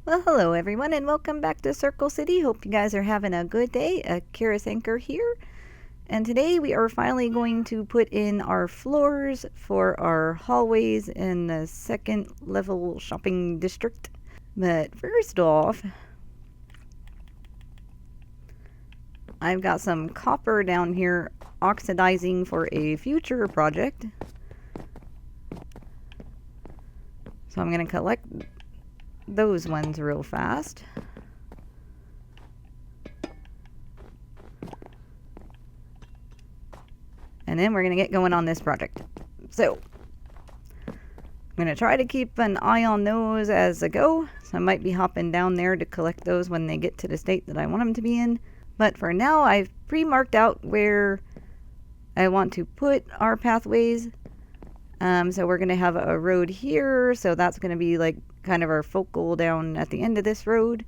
Well, hello everyone, and welcome back to Circle City. Hope you guys are having a good day. Kira Anchor here, and today we are finally going to put in our floors for our hallways in the second level shopping district. But first off, I've got some copper down here oxidizing for a future project. So I'm going to collect those ones real fast. And then we're going to get going on this project. So, I'm going to try to keep an eye on those as I go. So I might be hopping down there to collect those when they get to the state that I want them to be in. But for now, I've pre-marked out where I want to put our pathways. So we're going to have a road here. So that's going to be like kind of our focal down at the end of this road.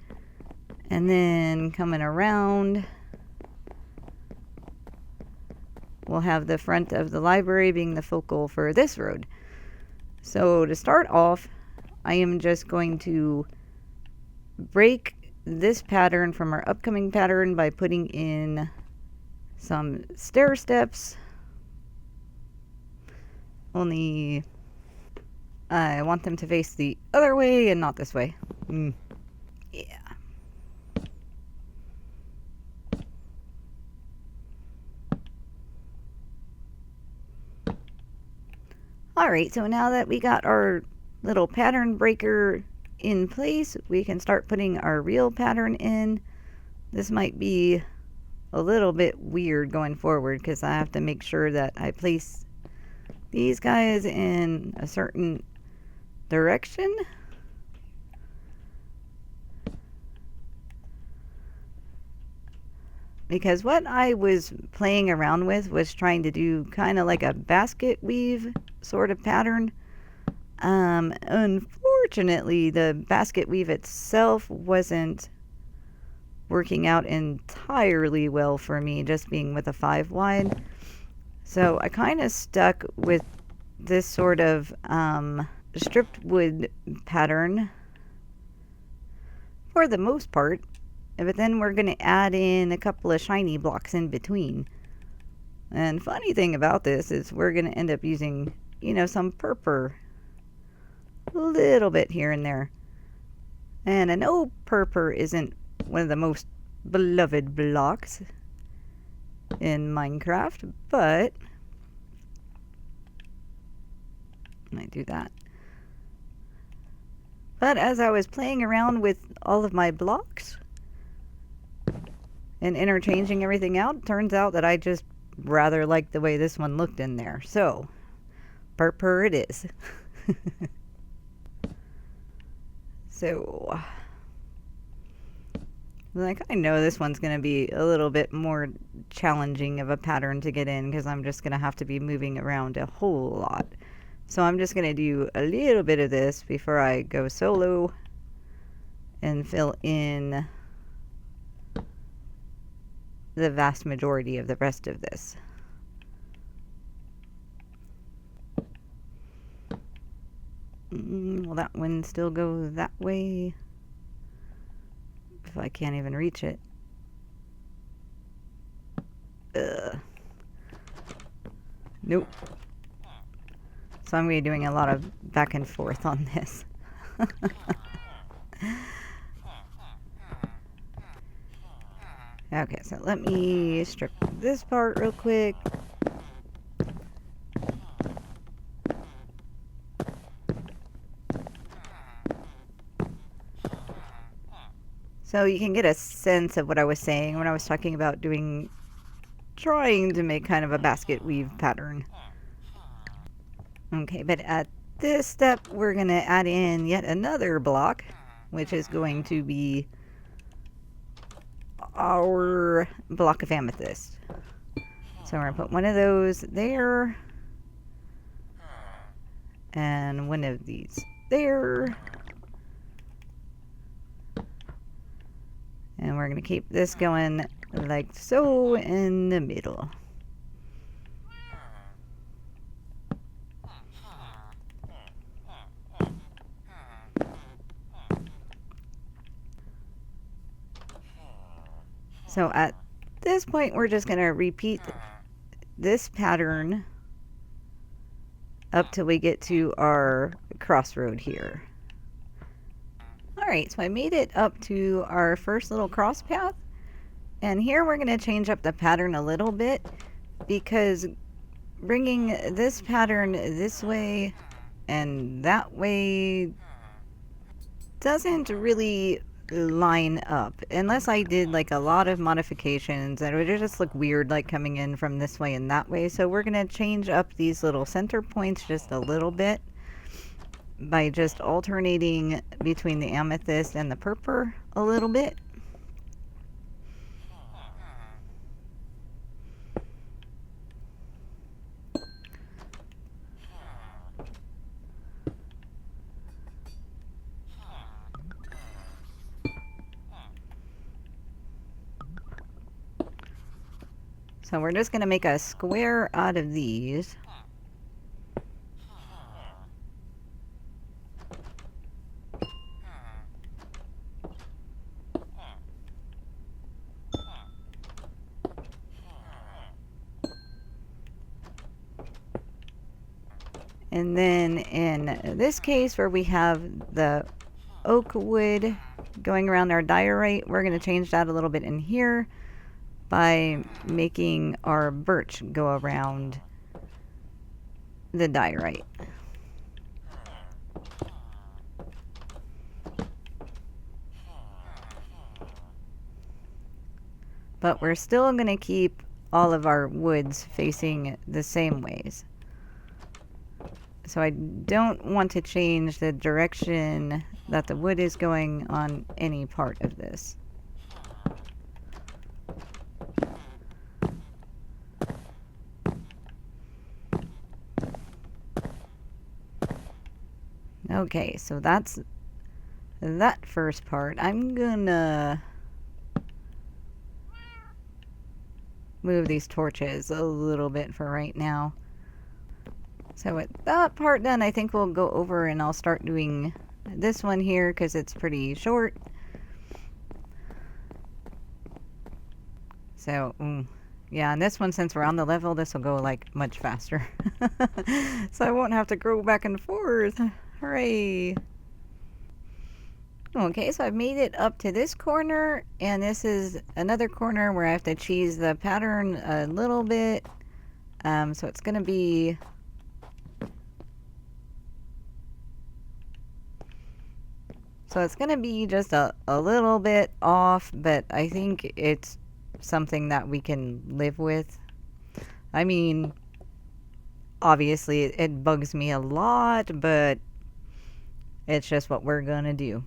And then coming around, we'll have the front of the library being the focal for this road. So to start off, I am just going to break this pattern from our upcoming pattern by putting in some stair steps. Only I want them to face the other way and not this way. Yeah. Alright, so now that we got our little pattern breaker in place, we can start putting our real pattern in. This might be a little bit weird going forward because I have to make sure that I place these guys in a certain direction. Because what I was playing around with was trying to do kind of like a basket weave sort of pattern. Unfortunately, the basket weave itself wasn't working out entirely well for me, just being with a 5 wide. So I kind of stuck with this sort of stripped wood pattern for the most part. But then we're going to add in a couple of shiny blocks in between. And funny thing about this is we're going to end up using, some purpur. A little bit here and there. And I know purpur isn't one of the most beloved blocks in Minecraft, but I might do that. But as I was playing around with all of my blocks and interchanging everything out, it turns out that I just rather like the way this one looked in there. So, purpur it is. So, like, I know this one's going to be a little bit more challenging of a pattern to get in because I'm just going to have to be moving around a whole lot. So I'm just going to do a little bit of this before I go solo and fill in the vast majority of the rest of this. Will that one still go that way? If I can't even reach it. Nope. So I'm going to be doing a lot of back and forth on this. Okay, so let me strip this part real quick. So you can get a sense of what I was saying when I was talking about trying to make kind of a basket weave pattern. Okay, but at this step, we're going to add in yet another block, which is going to be our block of amethyst. So we're going to put one of those there, and one of these there. And we're going to keep this going like so in the middle. So at this point, we're just going to repeat this pattern up till we get to our crossroad here. Alright, so I made it up to our first little cross path. And here we're going to change up the pattern a little bit, because bringing this pattern this way and that way doesn't really line up. Unless I did like a lot of modifications, and it would just look weird like coming in from this way and that way. So we're going to change up these little center points just a little bit by just alternating between the amethyst and the purple a little bit. So we're just going to make a square out of these. And then in this case where we have the oak wood going around our diorite, we're going to change that a little bit in here by making our birch go around the diorite. But we're still going to keep all of our woods facing the same ways. So I don't want to change the direction that the wood is going on any part of this. Okay, so that's that first part. I'm gonna move these torches a little bit for right now. So with that part done, I think we'll go over and I'll start doing this one here because it's pretty short. So, yeah, and this one, since we're on the level, this will go like much faster. So I won't have to go back and forth. Hooray! Okay, so I've made it up to this corner, and this is another corner where I have to cheese the pattern a little bit. So it's going to be... So it's going to be just a little bit off, but I think it's something that we can live with. I mean, obviously it bugs me a lot, but it's just what we're going to do.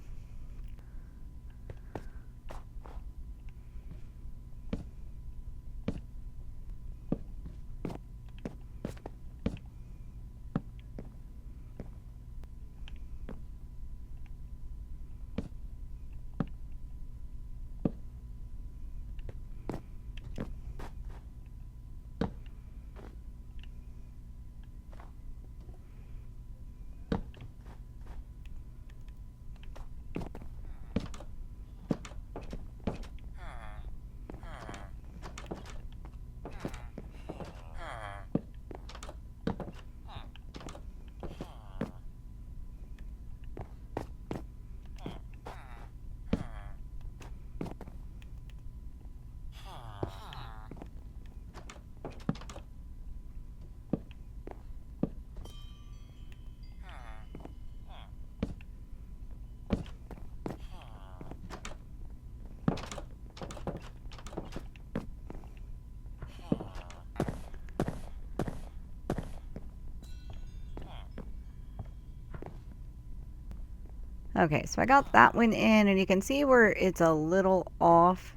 Okay, so I got that one in, and you can see where it's a little off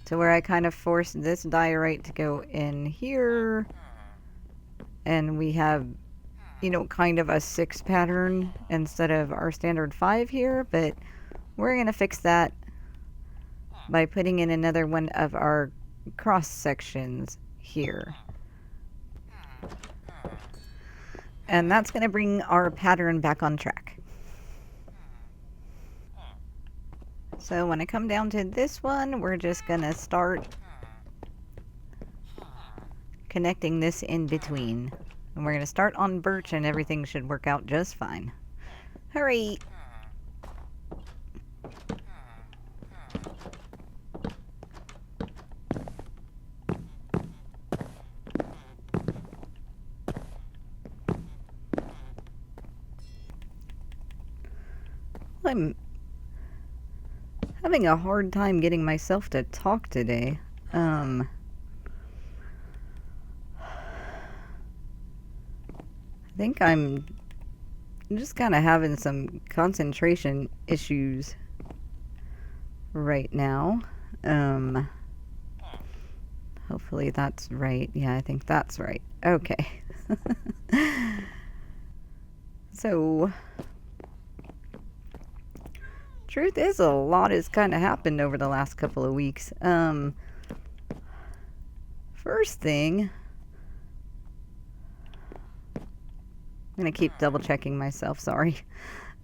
to where I kind of forced this diorite to go in here. And we have, you know, kind of a 6 pattern instead of our standard 5 here, but we're going to fix that by putting in another one of our cross sections here. And that's going to bring our pattern back on track. So when I come down to this one, we're just gonna start connecting this in between. And we're gonna start on birch and everything should work out just fine. Hurry! I'm having a hard time getting myself to talk today. I think I'm just kind of having some concentration issues right now. Hopefully that's right. Yeah, I think that's right. Okay. So, truth is, a lot has kind of happened over the last couple of weeks. First thing, I'm gonna keep double checking myself, sorry.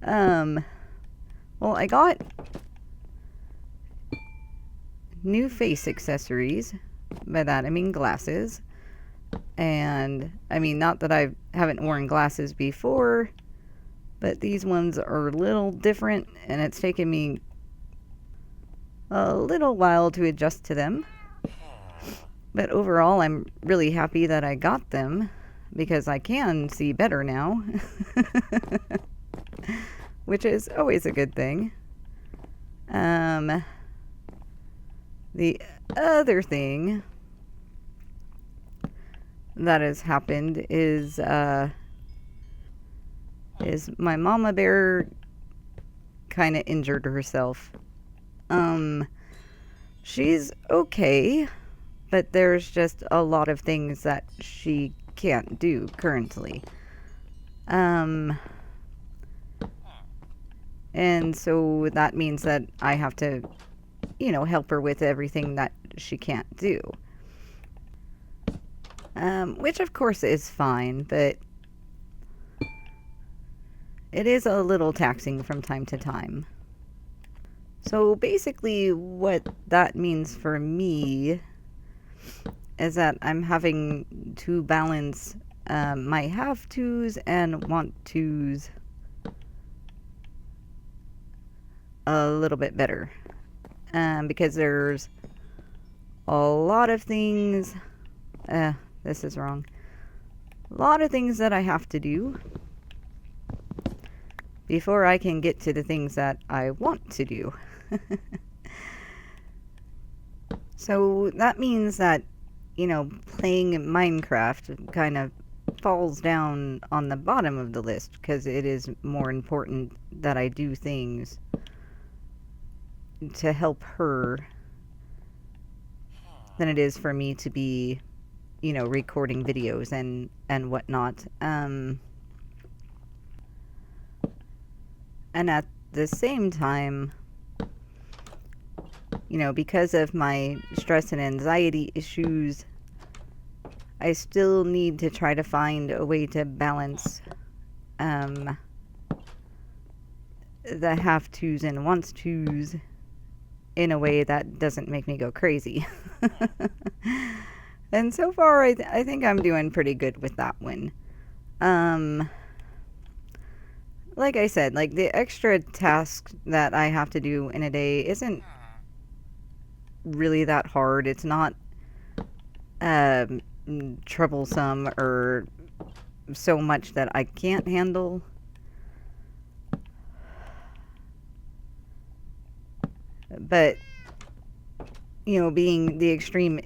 Well, I got new face accessories. By that I mean glasses. And I mean, not that I haven't worn glasses before, but these ones are a little different and it's taken me a little while to adjust to them. But overall, I'm really happy that I got them because I can see better now, which is always a good thing. The other thing that has happened is my mama bear kind of injured herself. She's okay, but there's just a lot of things that she can't do currently. And so that means that I have to, help her with everything that she can't do. Which of course is fine, but it is a little taxing from time to time. So basically what that means for me is that I'm having to balance my have tos and want tos a little bit better. Because there's a lot of things, this is wrong. A lot of things that I have to do before I can get to the things that I want to do. So that means that, playing Minecraft kind of falls down on the bottom of the list because it is more important that I do things to help her than it is for me to be, recording videos and whatnot. And at the same time, because of my stress and anxiety issues, I still need to try to find a way to balance the have tos and wants tos in a way that doesn't make me go crazy. And so far, I think I'm doing pretty good with that one. Like I said, like the extra tasks that I have to do in a day isn't really that hard. It's not troublesome or so much that I can't handle. But, being the extreme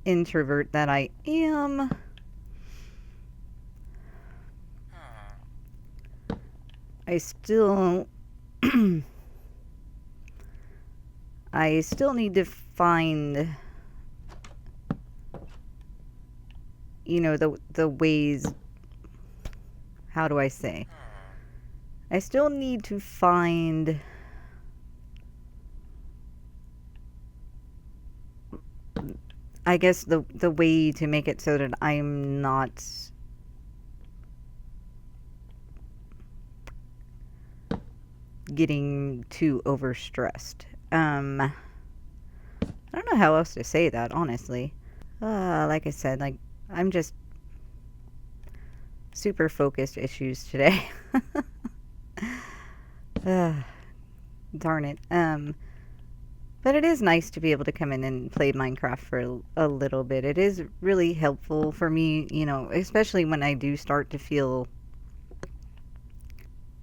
introvert that I am, I still need to find, the ways, how do I say? I still need to find I guess the way to make it so that I'm not getting too overstressed. I don't know how else to say that, honestly. Like I said, like, I'm just super focused issues today. uh, Darn it. But it is nice to be able to come in and play Minecraft for a little bit. It is really helpful for me, you know, especially when I do start to feel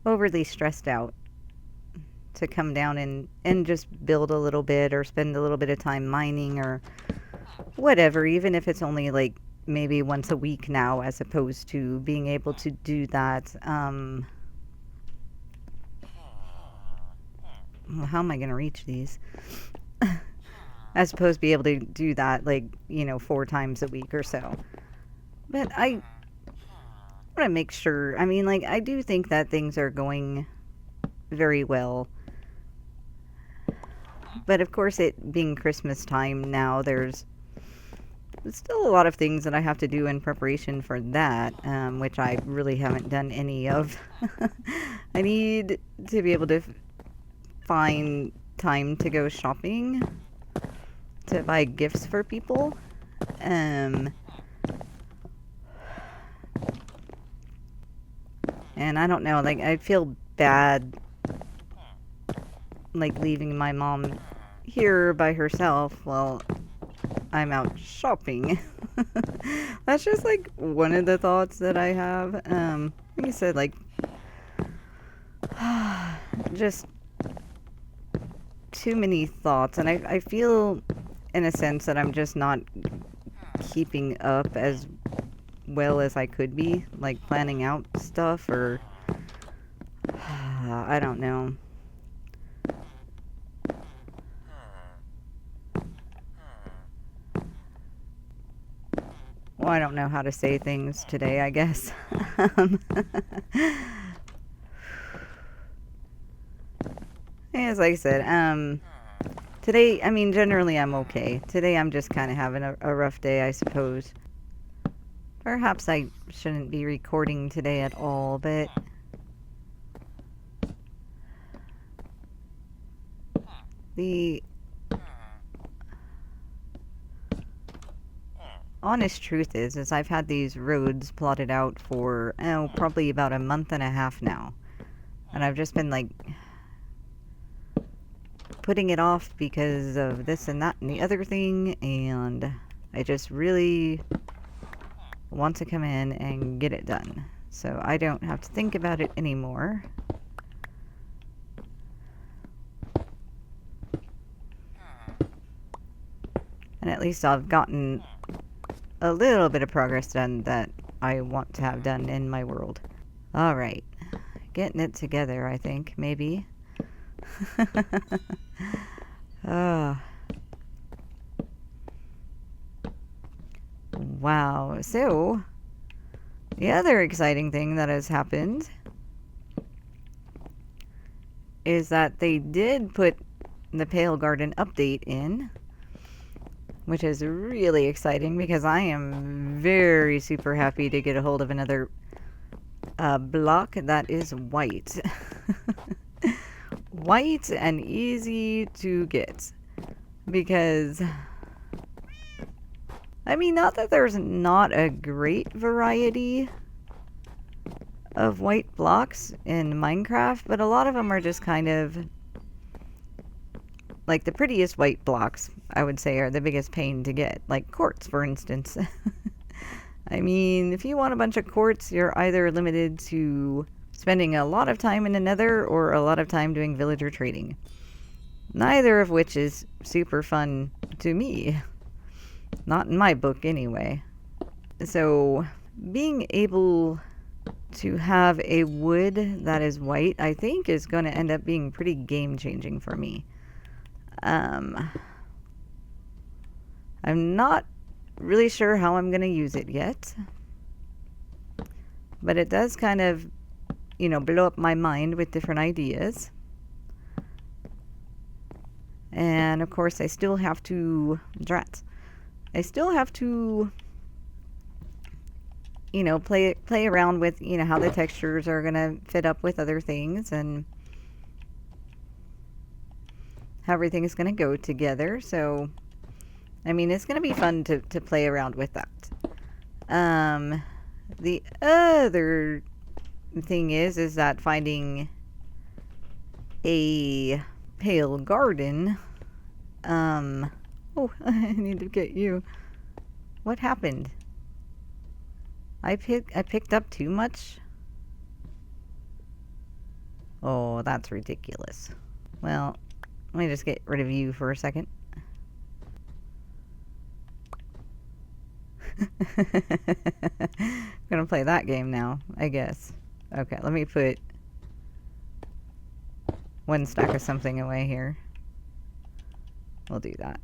overly stressed out, to come down and just build a little bit or spend a little bit of time mining or whatever, even if it's only like maybe once a week now, as opposed to being able to do that. Well, how am I going to reach these? As opposed to be able to do that, like, you know, 4 times a week or so. But I want to make sure, I mean, like, I do think that things are going very well. But of course, it being Christmas time now, there's still a lot of things that I have to do in preparation for that, which I really haven't done any of. I need to be able to find time to go shopping, to buy gifts for people. And I don't know, like, I feel bad, like, leaving my mom here by herself while I'm out shopping. That's just, like, one of the thoughts that I have. Like I said, like, just too many thoughts. And I feel, in a sense, that I'm just not keeping up as well as I could be. Like, planning out stuff, or I don't know. Well, I don't know how to say things today, I guess. As I said, today, I mean, generally I'm okay. Today I'm just kind of having a rough day, I suppose. Perhaps I shouldn't be recording today at all, but the honest truth is I've had these roads plotted out for, probably about a month and a half now. And I've just been, like, putting it off because of this and that and the other thing, and I just really want to come in and get it done, so I don't have to think about it anymore. And at least I've gotten a little bit of progress done that I want to have done in my world. Alright. Getting it together, I think, maybe. Wow. So, the other exciting thing that has happened is that they did put the Pale Garden update in, which is really exciting because I am very super happy to get a hold of another block that is white. White and easy to get, because I mean, not that there's not a great variety of white blocks in Minecraft, but a lot of them are just kind of like the prettiest white blocks, I would say, are the biggest pain to get, like quartz, for instance. I mean, if you want a bunch of quartz, you're either limited to spending a lot of time in the Nether or a lot of time doing villager trading. Neither of which is super fun to me. Not in my book, anyway. So, being able to have a wood that is white, I think, is going to end up being pretty game-changing for me. I'm not really sure how I'm going to use it yet. But it does kind of, you know, blow up my mind with different ideas. And, of course, I still have to... I still have to, you know, play around with, you know, how the textures are going to fit up with other things, and how everything is going to go together. So, I mean, it's going to be fun to play around with that. The other thing is that finding a pale garden. Oh, I need to get you. What happened? I picked up too much? Oh, that's ridiculous. Well, let me just get rid of you for a second. Gonna play that game now, I guess. Okay, let me put one stack of something away here. We'll do that.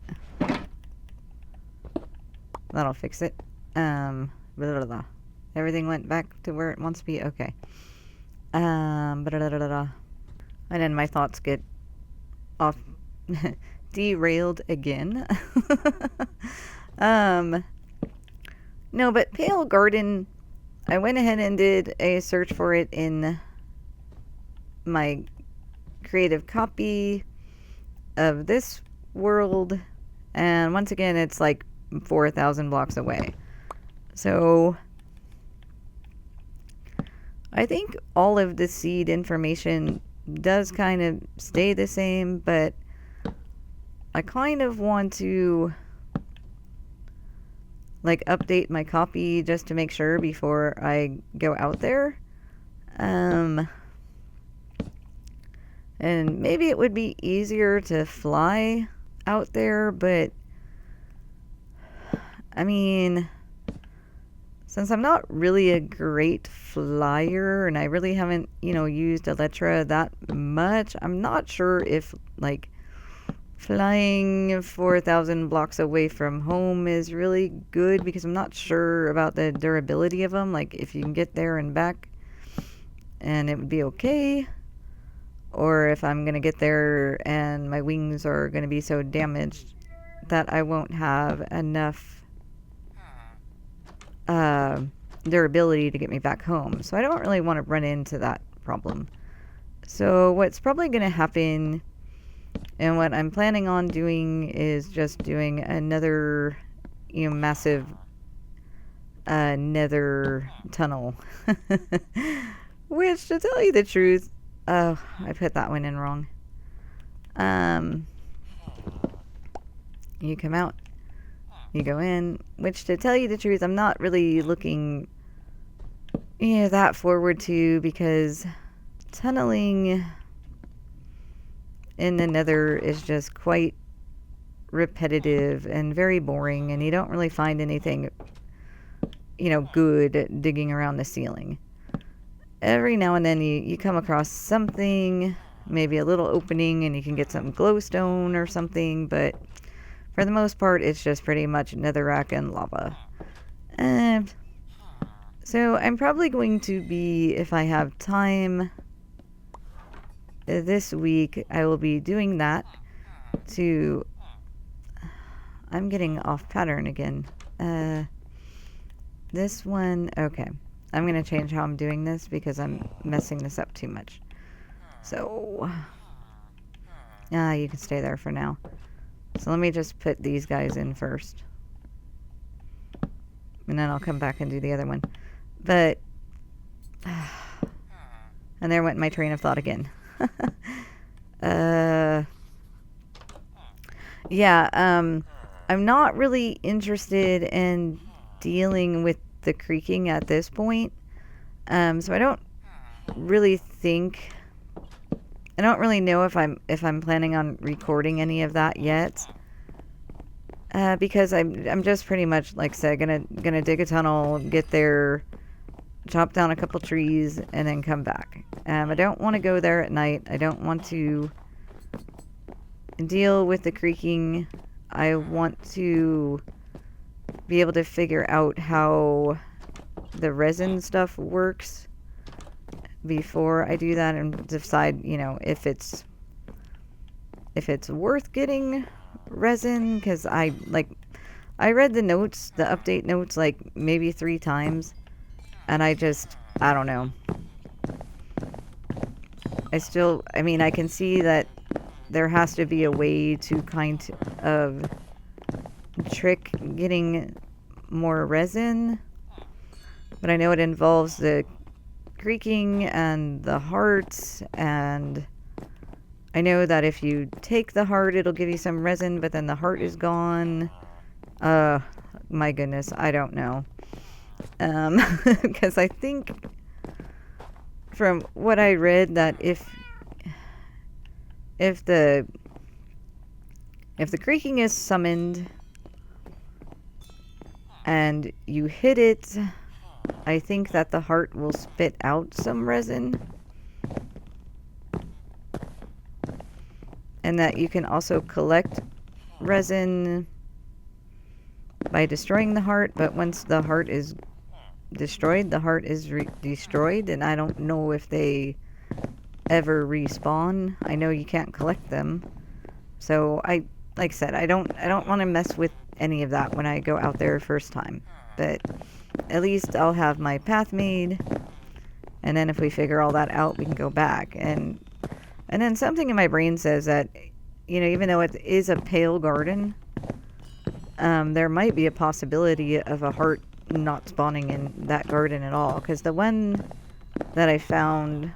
That'll fix it. Blah, blah, blah. Everything went back to where it wants to be. Okay. Blah, blah, blah, blah. And then my thoughts get off derailed again. No, but Pale Garden, I went ahead and did a search for it in my creative copy of this world, and once again it's like 4,000 blocks away. So I think all of the seed information does kind of stay the same, but I kind of want to like update my copy just to make sure before I go out there. And maybe it would be easier to fly out there, but I mean, since I'm not really a great flyer and I really haven't, used Elytra that much, I'm not sure if like flying 4,000 blocks away from home is really good, because I'm not sure about the durability of them, like if you can get there and back and it would be okay, or if I'm gonna get there and my wings are gonna be so damaged that I won't have enough durability to get me back home. So I don't really want to run into that problem. So what's probably gonna happen, and what I'm planning on doing, is just doing another, massive nether tunnel. Which, to tell you the truth, oh, I put that one in wrong. You come out, you go in, which, to tell you the truth, I'm not really looking that forward to, because tunneling in the nether is just quite repetitive and very boring, and you don't really find anything, good digging around the ceiling. Every now and then you come across something, maybe a little opening, and you can get some glowstone or something, but for the most part, it's just pretty much netherrack and lava. So I'm probably going to be, if I have time this week, I will be doing that to... I'm getting off pattern again. This one, okay. I'm going to change how I'm doing this because I'm messing this up too much. So, you can stay there for now. So let me just put these guys in first. And then I'll come back and do the other one. But, and there went my train of thought again. I'm not really interested in dealing with the creaking at this point. So I don't really know if I'm planning on recording any of that yet. Because I'm just pretty much, like I said, gonna dig a tunnel, get there, chop down a couple trees, and then come back. I don't want to go there at night. I don't want to deal with the creaking. I want to be able to figure out how the resin stuff works before I do that, and decide, if it's worth getting resin, because I read the notes, the update notes, like maybe 3 times, and I don't know. I can see that there has to be a way to kind of trick getting more resin. But I know it involves the creaking and the hearts, and I know that if you take the heart, it'll give you some resin, but then the heart is gone. My goodness, I don't know. Because I think from what I read that if the creaking is summoned and you hit it, I think that the heart will spit out some resin. And that you can also collect resin by destroying the heart, but once the heart is destroyed, the heart is destroyed, and I don't know if they ever respawn. I know you can't collect them. So like I said, I don't want to mess with any of that when I go out there first time. But at least I'll have my path made, and then if we figure all that out, we can go back. And then something in my brain says that, you know, even though it is a pale garden, there might be a possibility of a heart not spawning in that garden at all. Because the one that I found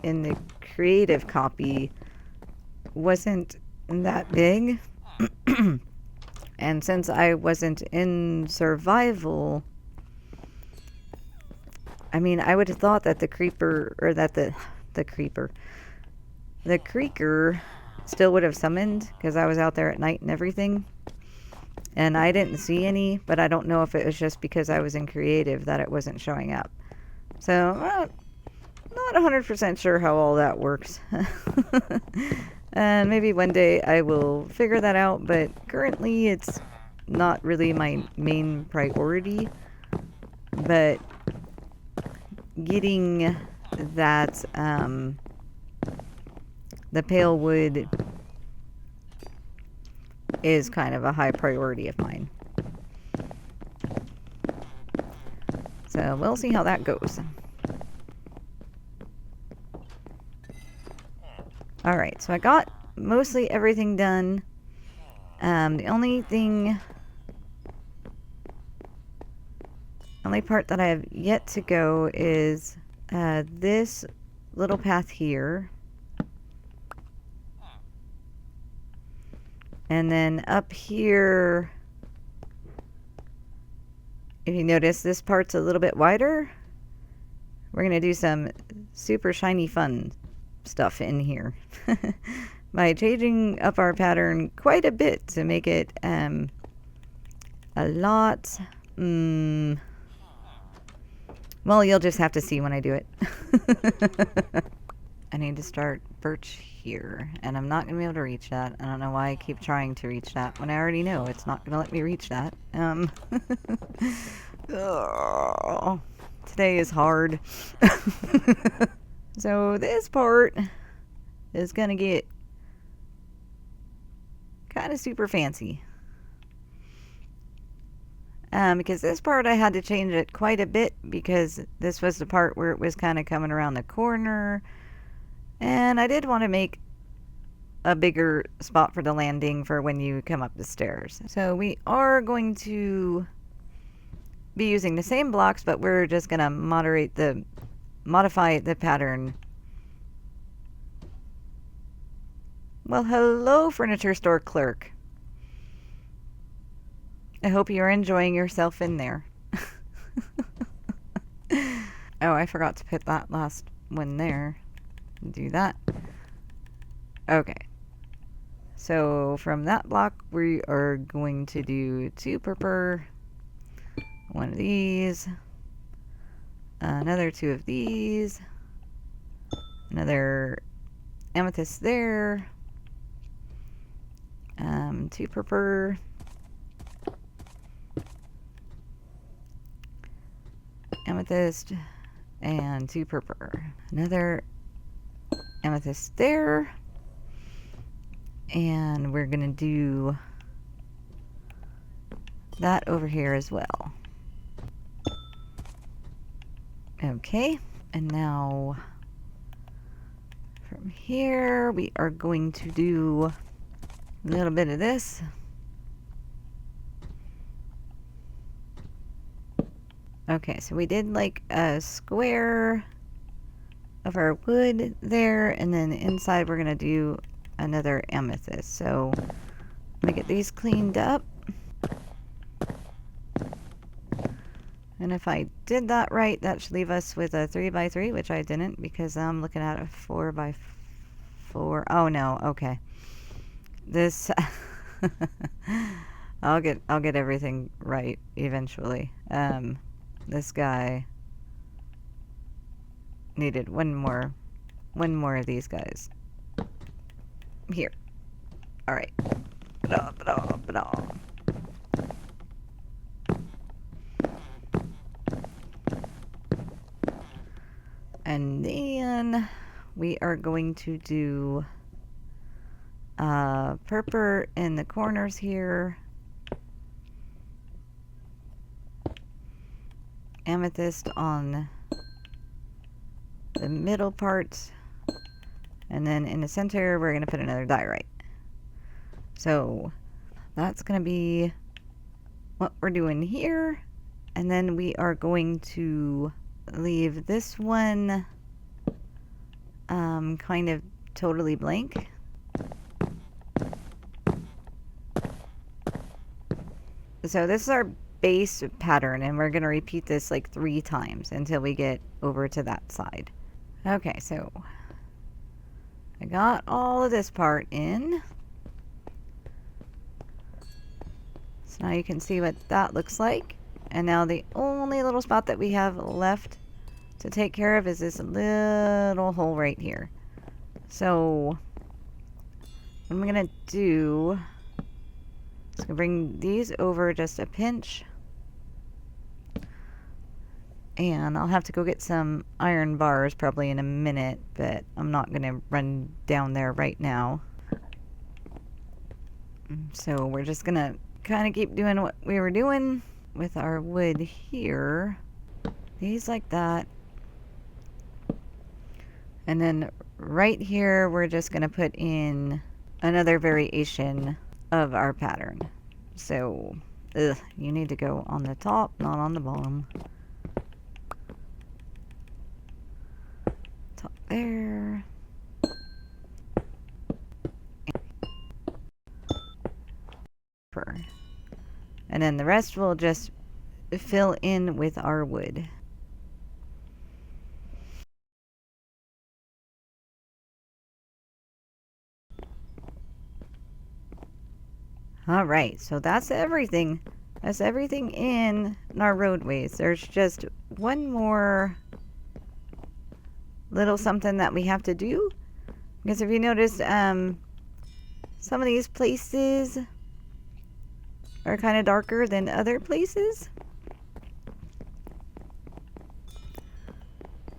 in the creative copy wasn't that big. And since I wasn't in survival, I mean, I would have thought that the creeper, or that the creeper, the creaker still would have summoned, because I was out there at night and everything. And I didn't see any, but I don't know if it was just because I was in creative that it wasn't showing up. So, not 100% sure how all that works. And maybe one day I will figure that out, but currently it's not really my main priority. But getting that, the pale wood is kind of a high priority of mine. So we'll see how that goes. Alright, so I got mostly everything done. The only part that I have yet to go is this little path here. And then up here, if you notice, this part's a little bit wider. We're going to do some super shiny fun stuff in here by changing up our pattern quite a bit to make it a lot well, you'll just have to see when I do it. I need to start birch here, and I'm not gonna be able to reach that. I don't know why I keep trying to reach that when I already know it's not gonna let me reach that. Oh, today is hard. So this part is gonna get kind of super fancy. Because this part I had to change it quite a bit, because this was the part where it was kind of coming around the corner, and I did want to make a bigger spot for the landing for when you come up the stairs. So we are going to be using the same blocks, but we're just gonna modify the pattern. Well, hello, furniture store clerk. I hope you're enjoying yourself in there. Oh, I forgot to put that last one there. Do that. Okay. So from that block, we are going to do 2 purple, 1 of these, another 2 of these, another amethyst there, 2 purple, amethyst, and 2 purple. Another amethyst there. And we're gonna do that over here as well. Okay, and now From here, we are going to do a little bit of this. Okay, so we did like a square of our wood there, and then inside we're gonna do another amethyst. So let me get these cleaned up. And if I did that right, that should leave us with a 3x3, which I didn't because I'm looking at a 4x4. Oh no, okay. This I'll get everything right eventually. This guy needed one more of these guys. Here. All right. And then we are going to do purple in the corners here. Amethyst on the middle part. And then in the center, we're going to put another diorite. So that's going to be what we're doing here. And then we are going to leave this one kind of totally blank. So this is our base pattern, and we're going to repeat this like 3 times until we get over to that side. Okay, so I got all of this part in. So now you can see what that looks like. And now the only little spot that we have left to take care of is this little hole right here. So what I'm going to do is going to bring these over just a pinch. And I'll have to go get some iron bars probably in a minute, but I'm not going to run down there right now. So we're just going to kind of keep doing what we were doing with our wood here. These like that. And then right here, we're just going to put in another variation of our pattern. So, you need to go on the top, not on the bottom. Top there. And then the rest will just fill in with our wood. Alright, so that's everything. That's everything in our roadways. There's just one more little something that we have to do. Because if you notice, some of these places are kind of darker than other places.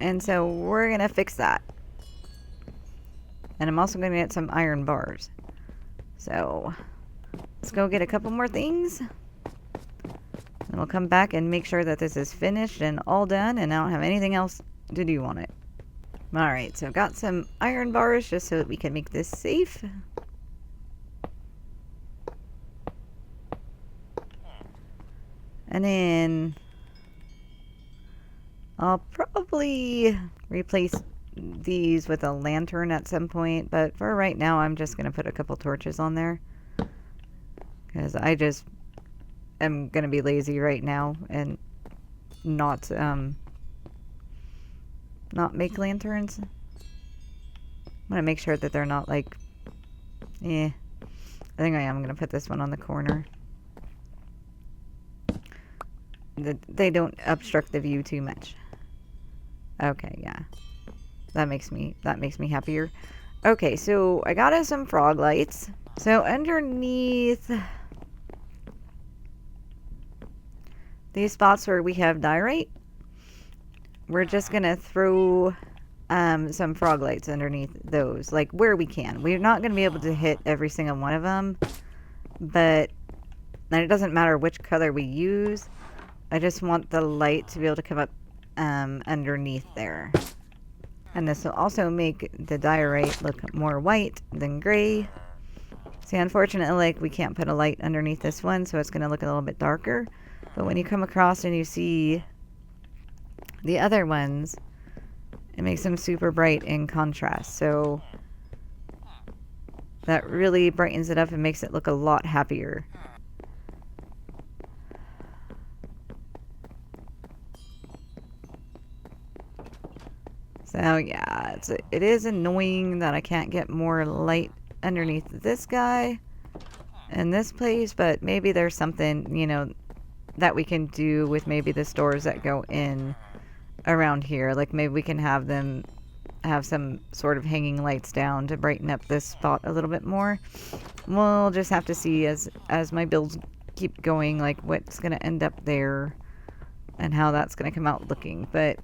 And so we're going to fix that. And I'm also going to get some iron bars. So let's go get a couple more things. And we'll come back and make sure that this is finished and all done. And I don't have anything else to do on it. Alright, so I've got some iron bars just so that we can make this safe. And then I'll probably replace these with a lantern at some point, but for right now I'm just going to put a couple torches on there. Because I just am going to be lazy right now and not make lanterns. I'm going to make sure that they're not like, I think I am going to put this one on the corner. They don't obstruct the view too much. Okay, yeah. That makes me happier. Okay, so I got us some frog lights. So underneath these spots where we have diorite, we're just gonna throw some frog lights underneath those, like where we can. We're not gonna be able to hit every single one of them, but and it doesn't matter which color we use. I just want the light to be able to come up underneath there. And this will also make the diorite look more white than gray. See, unfortunately, like, we can't put a light underneath this one, so it's going to look a little bit darker. But when you come across and you see the other ones, it makes them super bright in contrast. So that really brightens it up and makes it look a lot happier. So yeah, it is annoying that I can't get more light underneath this guy and this place, but maybe there's something, you know, that we can do with maybe the stores that go in around here. Like maybe we can have them have some sort of hanging lights down to brighten up this spot a little bit more. We'll just have to see as my builds keep going, like what's going to end up there and how that's going to come out looking. But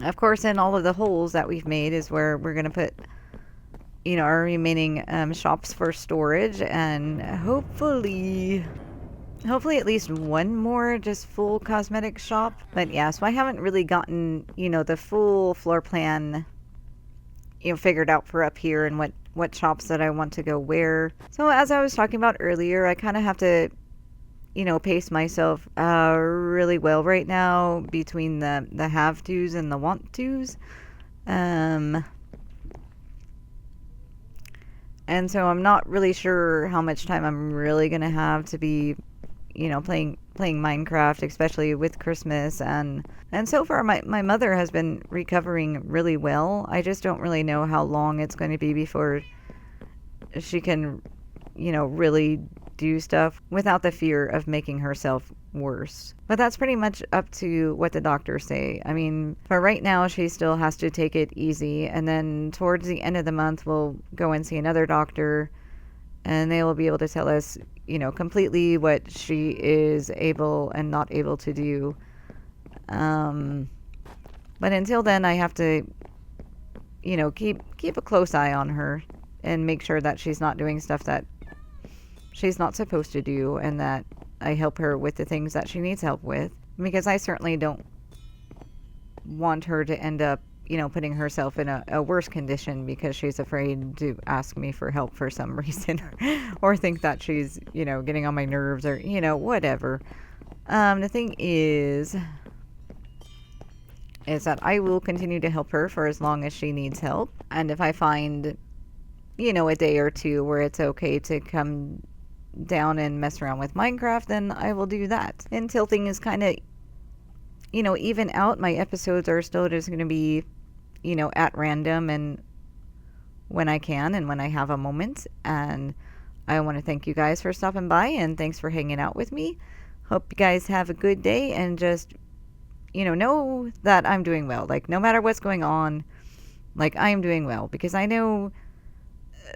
of course, in all of the holes that we've made is where we're going to put, you know, our remaining shops for storage, and hopefully at least one more just full cosmetic shop. But yeah, so I haven't really gotten, you know, the full floor plan, you know, figured out for up here and what shops that I want to go where. So as I was talking about earlier, I kind of have to, you know, pace myself really well right now between the have tos and the want tos. And so I'm not really sure how much time I'm really going to have to be, you know, playing Minecraft, especially with Christmas. And so far my mother has been recovering really well. I just don't really know how long it's going to be before she can, you know, really do stuff without the fear of making herself worse. But that's pretty much up to what the doctors say. I mean, for right now, she still has to take it easy. And then towards the end of the month, we'll go and see another doctor, and they will be able to tell us, you know, completely what she is able and not able to do. But until then, I have to, you know, keep a close eye on her and make sure that she's not doing stuff that she's not supposed to do, and that I help her with the things that she needs help with, because I certainly don't want her to end up, you know, putting herself in a worse condition because she's afraid to ask me for help for some reason, or think that she's, you know, getting on my nerves, or, you know, whatever. The thing is that I will continue to help her for as long as she needs help. And if I find, you know, a day or two where it's okay to come down and mess around with Minecraft, then I will do that. Until things kind of, you know, even out, my episodes are still just going to be, you know, at random and when I can and when I have a moment. And I want to thank you guys for stopping by, and thanks for hanging out with me. Hope you guys have a good day, and just, you know that I'm doing well. Like, no matter what's going on, like, I'm doing well, because I know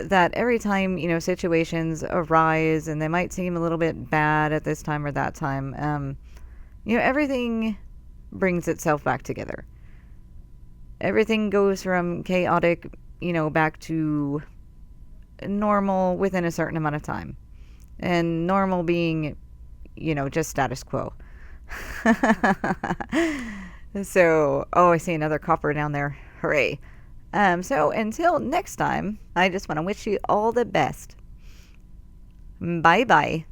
that every time, you know, situations arise and they might seem a little bit bad at this time or that time, you know, everything brings itself back together. Everything goes from chaotic, you know, back to normal within a certain amount of time. And normal being, you know, just status quo. So, oh, I see another copper down there. Hooray. So until next time, I just want to wish you all the best. Bye-bye.